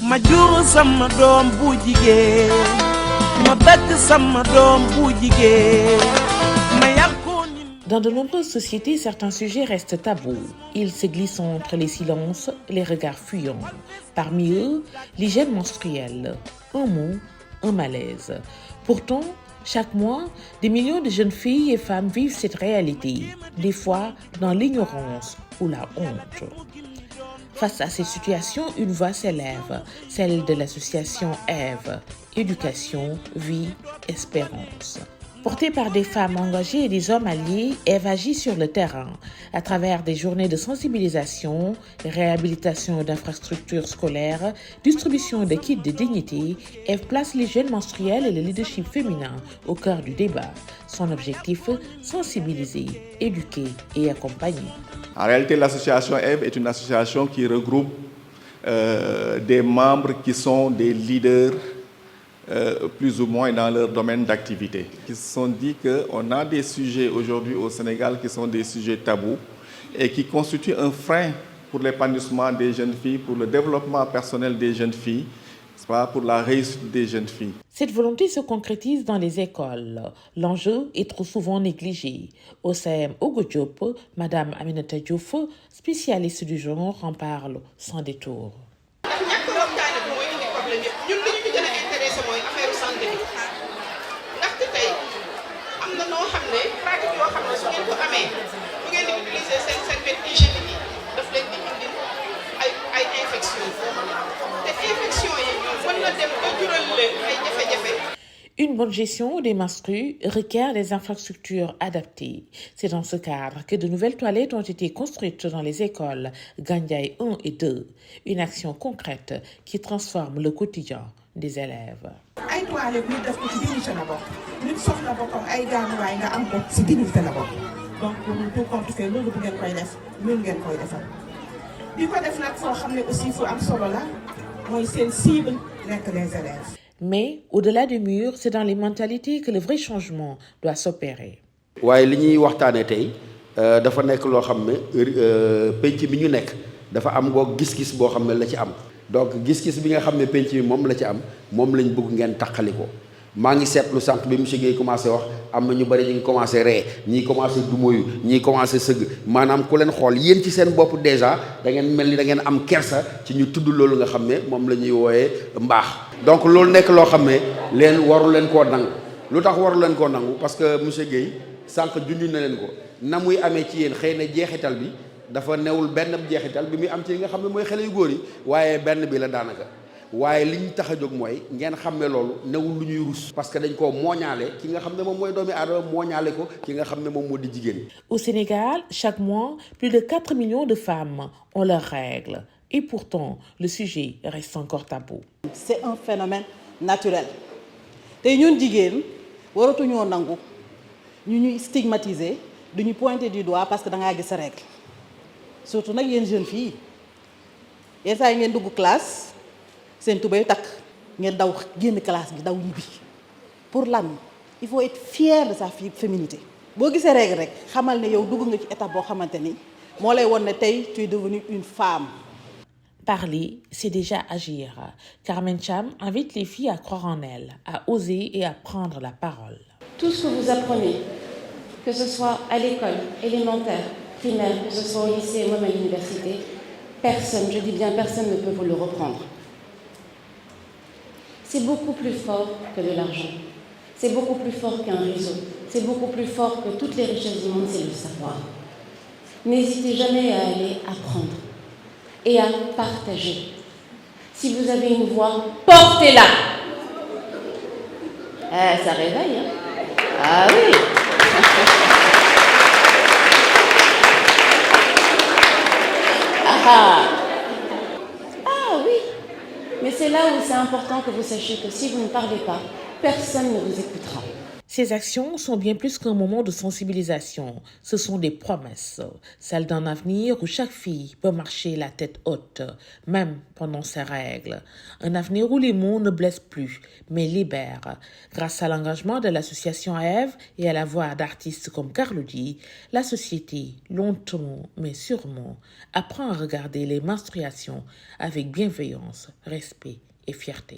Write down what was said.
ma jur sama doom bu jigéen ma bëgg sama doom bu jigéen ma yar ko ni. Dans de nombreuses sociétés, certains sujets restent tabous. Ils se glissent entre les silences, les regards fuyants. Parmi eux, l'hygiène menstruelle. Un mot, un malaise. Pourtant, chaque mois, des millions de jeunes filles et femmes vivent cette réalité, des fois dans l'ignorance ou la honte. Face à cette situation, une voix s'élève, celle de l'association Ève, Éducation, Vie, Espérance. Portée par des femmes engagées et des hommes alliés, Ève agit sur le terrain à travers des journées de sensibilisation, réhabilitation d'infrastructures scolaires, distribution de kits de dignité. Ève place l'hygiène menstruelle et le leadership féminin au cœur du débat. Son objectif, sensibiliser, éduquer et accompagner. En réalité, l'association Ève est une association qui regroupe des membres qui sont des leaders plus ou moins dans leur domaine d'activité. Ils se sont dit qu'on a des sujets aujourd'hui au Sénégal qui sont des sujets tabous et qui constituent un frein pour l'épanouissement des jeunes filles, pour le développement personnel des jeunes filles, pour la réussite des jeunes filles. Cette volonté se concrétise dans les écoles. L'enjeu est trop souvent négligé. Au CM Ogo Diop, Madame Aminata Diouf, spécialiste du genre, en parle sans détour. Une bonne gestion des menstrues requiert des infrastructures adaptées. C'est dans ce cadre que de nouvelles toilettes ont été construites dans les écoles Gandiaye 1 et 2. Une action concrète qui transforme le quotidien des élèves. ay toilettes ñu def ko ci dignité la bokk nit soxla boppam ay gaanuwaay nga am ko ci dignité la bokk donc tout compte fait loolu bu ngeen koy def ñun ngeen koy defal di ko def nag foo xam ne aussi fu am solo la mooy seen cible nekk les élèves. Mais au-delà des murs, c'est dans les mentalités que le vrai changement doit s'opérer. waaye li ñuy waxtaanee tey dafa nekk loo xam ne penc bi ñu nekk dafa am boo gis-gis boo xam ne la ci am. donc gis-gis bi nga xam ne penc bi moom la ci am moom lañ bëgg ngeen taqali ko maa ngi seetlu sànq bi monsieur Guèye commencé wax am na ñu bari ñu ngi commencé ree ñii commencé dumoyu ñii commencé sëgg maanaam ku leen xool yéen ci seen bopp déjà da ngeen mel ni da ngeen am kersa ci ñu tudd loolu nga xam ne moom la ñuy wooyee mbaax. donc loolu nekk loo xam ne leen waru leen koo nangu lu tax waru leen koo nangu parce que monsieur Guèye sànq junj na leen ko na muy amee ci yéen xëy na jeexital bi dafa newul benn jeexital bi muy am ci nga xam ne mooy xale yu góor yi waaye benn bi la daanaka waaye li ñu tax a jóg mooy ngeen xam ne loolu newul lu ñuy rus. parce que dañ koo mooñaale ki nga xam ne moom mooy doomi aadama mooñaale ko ki nga xam ne moom moo di jigéen. Au Sénégal, chaque mois, plus de 4 millions de femmes ont leurs règles. Et pourtant, le sujet reste encore tabou. C'est un phénomène naturel. te ñun jigéen waratuñoo nangu ñu ñuy stigmatiser du ñu pointer du doigt parce que da ngaa gis sa règle surtout nag yéen jeunes filles yenn saa yi ngeen dugg classe seen tubéy takk ngeen daw génn classe gi daw ñibbi pour lan il faut être fier de sa féminité. boo gisee règle rek xamal ne yow dugg nga ci étape boo xamante ni moo lay won ne tey tu es devenue une femme. Parler, c'est déjà agir. Carmen Cham invite les filles à croire en elles, à oser et à prendre la parole. Tout ce que vous apprenez, que ce soit à l'école élémentaire, primaire, que ce soit au lycée ou même à l'université, personne, je dis bien personne, ne peut vous le reprendre. C'est beaucoup plus fort que de l'argent. C'est beaucoup plus fort qu'un réseau. C'est beaucoup plus fort que toutes les richesses du monde, c'est le savoir. N'hésitez jamais à aller apprendre et à partager. Si vous avez une voix, portez-la. Ça réveille, hein? Ah oui. Ah oui. Mais c'est là où c'est important que vous sachiez que si vous ne parlez pas, personne ne vous écoutera. Ces actions sont bien plus qu'un moment de sensibilisation. Ce sont des promesses, celles d'un avenir où chaque fille peut marcher la tête haute, même pendant ses règles. Un avenir où les mots ne blessent plus, mais libèrent. Grâce à l'engagement de l'association Ève et à la voix d'artistes comme Carlou D, la société, lentement mais sûrement, apprend à regarder les menstruations avec bienveillance, respect et fierté.